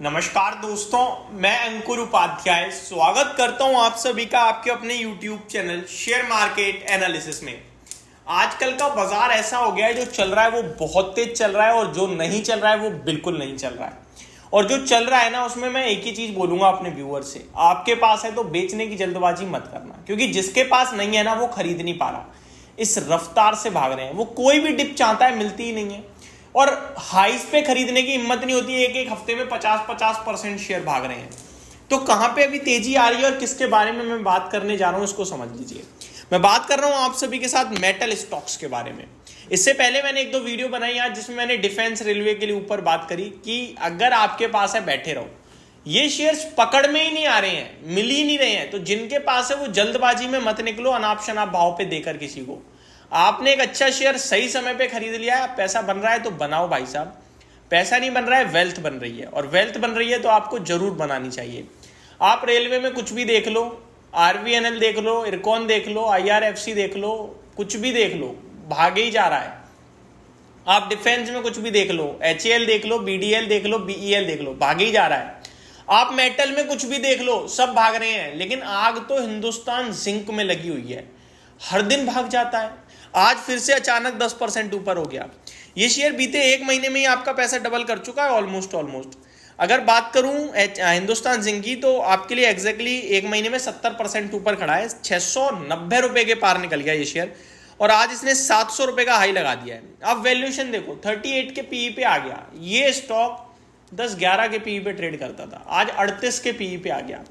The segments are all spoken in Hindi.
नमस्कार दोस्तों, मैं अंकुर उपाध्याय स्वागत करता हूं आप सभी का आपके अपने YouTube channel share market analysis में। आजकल का बाजार ऐसा हो गया है, जो चल रहा है वो बहुत तेज चल रहा है और जो नहीं चल रहा है वो बिल्कुल नहीं चल रहा है। और जो चल रहा है ना, उसमें मैं एक ही चीज बोलूंगा अपने व्यूअर से, आपके पास है तो बेचने की जल्दबाजी मत करना, क्योंकि जिसके पास नहीं है ना वो खरीद नहीं पा रहा, इस रफ्तार से भाग रहे हैं। वो कोई भी डिप चाहता है, मिलती ही नहीं है, और हाइस पे खरीदने की हिम्मत नहीं होती है। एक एक हफ्ते में 50-50% शेयर भाग रहे हैं। तो कहां पे अभी तेजी आ रही है और किसके बारे में मैं बात करने जा रहा हूं, इसको समझ लीजिए। मैं बात कर रहा हूं आप सभी के साथ मेटल स्टॉक्स के बारे में। इससे पहले मैंने एक दो वीडियो बनाई आज, जिसमें मैंने डिफेंस रेलवे के लिए ऊपर बात करी कि अगर आपके पास है बैठे रहो, ये शेयर्स पकड़ में ही नहीं आ रहे हैं, मिल ही नहीं रहे हैं, तो जिनके पास है वो जल्दबाजी में मत निकलो अनाप शनाप भाव पे देकर किसी को। आपने एक अच्छा शेयर सही समय पे खरीद लिया है, पैसा बन रहा है तो बनाओ भाई साहब। पैसा नहीं बन रहा है, वेल्थ बन रही है, और वेल्थ बन रही है तो आपको जरूर बनानी चाहिए। आप रेलवे में कुछ भी देख लो, आरवीएनएल देख लो, इरकॉन देख लो, आईआरएफसी देख लो, कुछ भी देख लो, भागे ही जा रहा है। आप डिफेंस में कुछ भी देख लो, एचएएल देख लो, बीडीएल देख लो, बीईएल देख लो, भागे ही जा रहा है। आप मेटल में कुछ भी देख लो, सब भाग रहे हैं। लेकिन आग तो हिंदुस्तान जिंक में लगी हुई है, हर दिन भाग जाता है। आज फिर से अचानक 10% ऊपर हो गया। ये शेयर बीते एक महीने में ही आपका पैसा डबल कर चुका है, ऑलमोस्ट। अगर बात करूं हिंदुस्तान जिंक की, तो आपके लिए एग्जैक्टली एक महीने में 70% ऊपर खड़ा है। 690 रुपए के पार निकल गया ये शेयर, और आज इसने 700 रुपए का हाई लगा दिया है। अब वैल्यूएशन देखो, 38 के पीई पे आ गया। ये स्टॉक 10-11 के पीई पे ट्रेड करता था, आज 38 के पीई पे आ गया।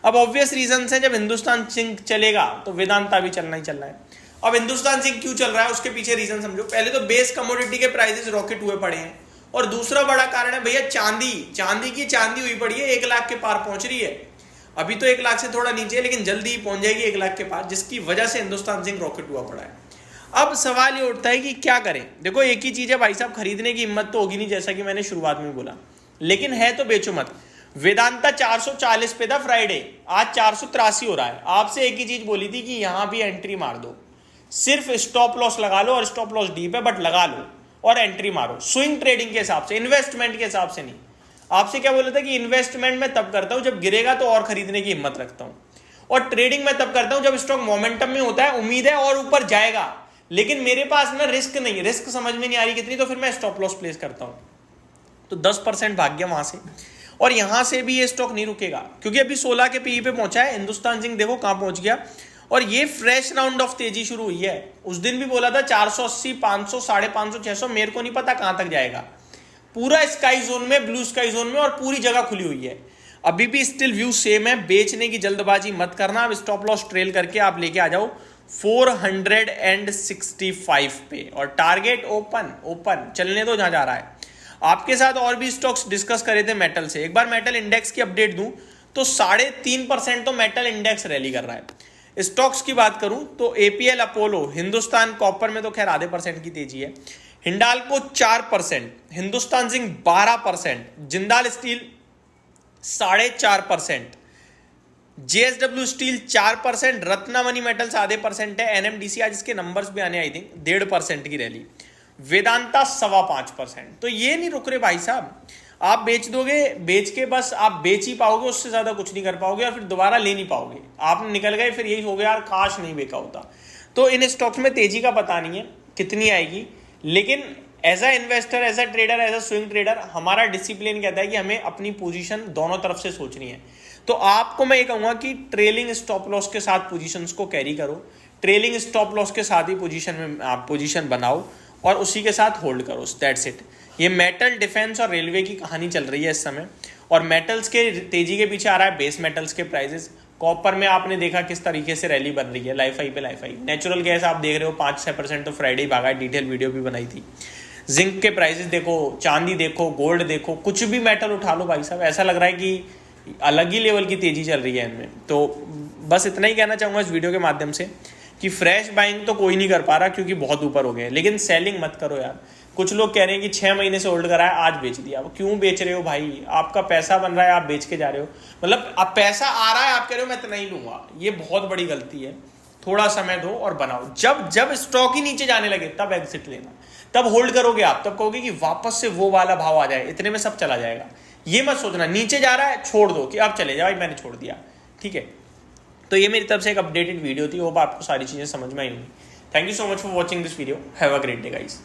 अब ऑब्वियस रीजन है, जब हिंदुस्तान जिंक चलेगा तो वेदांता भी चलना ही चलना है। अब हिंदुस्तान जिंक क्यों चल रहा है, उसके पीछे रीजन समझो। पहले तो बेस कमोडिटी के प्राइसेस रॉकेट हुए पड़े हैं, और दूसरा बड़ा कारण है भैया चांदी हुई पड़ी है, 1 लाख के पार पहुंच रही है। अभी तो 1 लाख से थोड़ा नीचे है, लेकिन जल्दी ही पहुंच जाएगी 1 लाख के पार, जिसकी वजह से हिंदुस्तान जिंक रॉकेट हुआ पड़ा है। अब सवाल ये उठता है कि क्या करें। देखो, एक ही चीज है भाई साहब, खरीदने की हिम्मत तो होगी नहीं, जैसा कि मैंने शुरुआत में बोला, लेकिन है तो बेचो मत। वेदांता 440 पे था फ्राइडे, आज 483 हो रहा है। आपसे एक ही चीज बोली थी कि यहां भी एंट्री मार दो, सिर्फ स्टॉप लॉस लगा लो, और स्टॉप लॉस डीप है बट लगा लो, और एंट्री मारो स्विंग ट्रेडिंग के हिसाब से, इन्वेस्टमेंट के हिसाब से नहीं। आपसे क्या बोला था कि इन्वेस्टमेंट में तब करता हूं जब गिरेगा तो और खरीदने की हिम्मत रखता हूं, और ट्रेडिंग में तब करता हूं जब स्टॉक मोमेंटम में होता है, उम्मीद है और ऊपर जाएगा, लेकिन मेरे पास ना रिस्क नहीं, रिस्क समझ में नहीं आ रही कितनी, तो फिर मैं स्टॉप लॉस प्लेस करता हूं। तो 10% भाग गया वहां से, और यहां से भी ये स्टॉक नहीं रुकेगा, क्योंकि अभी 16 के पीई पे पहुंचा है। हिंदुस्तान जिंक देखो कहां पहुंच गया, और ये फ्रेश राउंड ऑफ तेजी शुरू हुई है। उस दिन भी बोला था 480, 500, 550, 600, मेरे को नहीं पता कहां तक जाएगा। पूरा स्काई जोन में, ब्लू स्काई जोन में, और पूरी जगह खुली हुई है। अभी भी स्टिल व्यू सेम है, बेचने की जल्दबाजी मत करना। अब स्टॉप लॉस ट्रेल करके आप लेके आ जाओ 465 पे, और टारगेट ओपन चलने दो जहां जा रहा है। आपके साथ और भी स्टॉक्स डिस्कस करे थे मेटल से। एक बार मेटल इंडेक्स की अपडेट दूं तो 3.5% तो मेटल इंडेक्स रैली कर रहा है। स्टॉक्स की बात करूं तो एपीएल, अपोलो, हिंदुस्तान कॉपर में तो खैर आधे % की तेजी है। Hindalco 4%, Hindustan Zinc 12%, Jindal Steel 4.5%, JSW Steel 4%, Ratnamani Metals आधे % है, एनएमडीसी आज इसके नंबर्स भी आने आई थिंक 1.5% की रैली, वेदांता 5.25%। तो ये नहीं रुक रहे भाई साहब। आप बेच दोगे, बेच के बस आप बेच ही पाओगे, उससे ज्यादा कुछ नहीं कर पाओगे, और फिर दोबारा ले नहीं पाओगे। आप निकल गए, फिर यही हो गया यार, काश नहीं बेचा होता। तो इन स्टॉक्स में तेजी का पता नहीं है कितनी आएगी, लेकिन as a investor, as a trader, as a swing trader, हमारा डिसिप्लिन कहता है कि हमें अपनी पोजीशन दोनों तरफ से सोचनी है। तो आपको मैं ये कहूंगा कि ट्रेलिंग स्टॉप लॉस के साथ पोजीशंस को कैरी करो, ट्रेलिंग स्टॉप लॉस के साथ ही पोजीशन में आप पोजीशन बनाओ, और उसी के साथ होल्ड करो। That's it. ये मेटल, डिफेंस और रेलवे की कहानी चल रही है इस समय, और मेटल्स के तेजी के पीछे आ रहा है बेस मेटल्स के प्राइसेस। कॉपर में आपने देखा किस तरीके से रैली बन रही है, लाइफ हाई पे लाइफ हाई। नेचुरल गैस आप देख रहे हो 5-6% तो फ्राइडे ही भागा है, डिटेल वीडियो भी बनाई थी। जिंक के प्राइसेस देखो, चांदी देखो, गोल्ड देखो, कुछ भी मेटल उठा लो भाई साहब, ऐसा लग रहा है कि अलग ही लेवल की तेजी चल रही है इनमें। तो बस इतना ही कहना चाहूंगा इस वीडियो के माध्यम से कि फ्रेश बाइंग तो कोई नहीं कर पा रहा, क्योंकि बहुत ऊपर हो गए, लेकिन सेलिंग मत करो यार। कुछ लोग कह रहे हैं कि 6 महीने से होल्ड करा है, आज बेच दिया। अब क्यों बेच रहे हो भाई? आपका पैसा बन रहा है, आप बेच के जा रहे हो। मतलब अब पैसा आ रहा है, आप कह रहे हो मैं तो नहीं लूंगा, ये बहुत बड़ी गलती है। थोड़ा समय दो और बनाओ। जब स्टॉक ही नीचे जाने लगे तब एग्जिट लेना, तब होल्ड करोगे आप, तब कहोगे कि वापस से वो वाला भाव आ जाए, इतने में सब चला जाएगा। ये मत सोचना नीचे जा रहा है छोड़ दो कि अब चले जाओ, मैंने छोड़ दिया, ठीक है। तो ये मेरी तरफ से एक अपडेटेड वीडियो थी, होप आपको सारी चीजें समझ में आई होंगी। Thank you so much for watching this video, have a great day guys.